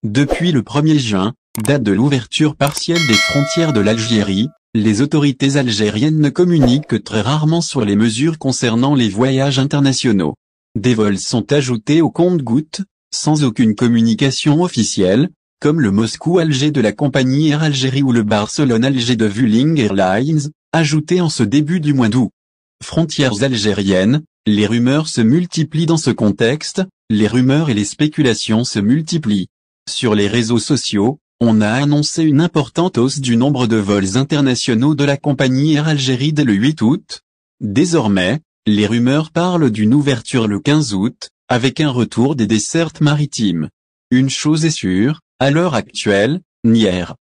Depuis le 1er juin, date de l'ouverture partielle des frontières de l'Algérie, les autorités algériennes ne communiquent que très rarement sur les mesures concernant les voyages internationaux. Des vols sont ajoutés au compte-gouttes, sans aucune communication officielle, comme le Moscou-Alger de la compagnie Air Algérie ou le Barcelone-Alger de Vueling Airlines, ajoutés en ce début du mois d'août. Frontières algériennes, les rumeurs se multiplient dans ce contexte, les rumeurs et les spéculations se multiplient. Sur les réseaux sociaux, on a annoncé une importante hausse du nombre de vols internationaux de la compagnie Air Algérie dès le 8 août. Désormais, les rumeurs parlent d'une ouverture le 15 août, avec un retour des dessertes maritimes. Une chose est sûre, à l'heure actuelle, ni Air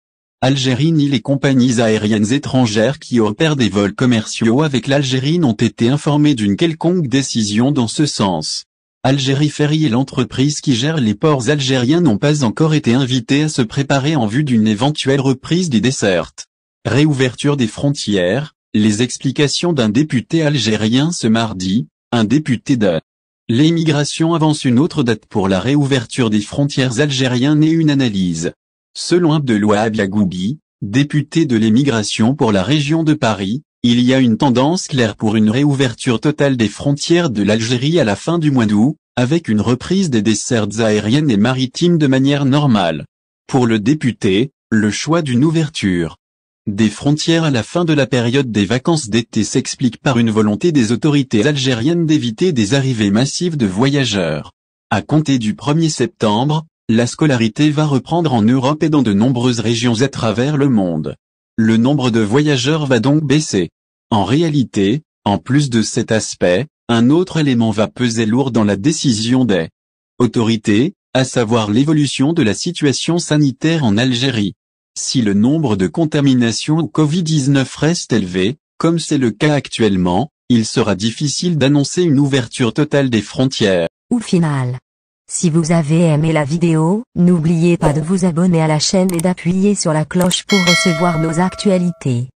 Algérie ni les compagnies aériennes étrangères qui opèrent des vols commerciaux avec l'Algérie n'ont été informés d'une quelconque décision dans ce sens. Algérie Ferry et l'entreprise qui gère les ports algériens n'ont pas encore été invités à se préparer en vue d'une éventuelle reprise des dessertes. Réouverture des frontières, les explications d'un député algérien ce mardi, un député de l'immigration avance une autre date pour la réouverture des frontières algériennes et une analyse. Selon Abdelwahab Yagoubi, député de l'immigration pour la région de Paris, il y a une tendance claire pour une réouverture totale des frontières de l'Algérie à la fin du mois d'août, avec une reprise des dessertes aériennes et maritimes de manière normale. Pour le député, le choix d'une ouverture des frontières à la fin de la période des vacances d'été s'explique par une volonté des autorités algériennes d'éviter des arrivées massives de voyageurs. À compter du 1er septembre, la scolarité va reprendre en Europe et dans de nombreuses régions à travers le monde. Le nombre de voyageurs va donc baisser. En réalité, en plus de cet aspect, un autre élément va peser lourd dans la décision des autorités, à savoir l'évolution de la situation sanitaire en Algérie. Si le nombre de contaminations au Covid-19 reste élevé, comme c'est le cas actuellement, il sera difficile d'annoncer une ouverture totale des frontières. Au final. Si vous avez aimé la vidéo, n'oubliez pas de vous abonner à la chaîne et d'appuyer sur la cloche pour recevoir nos actualités.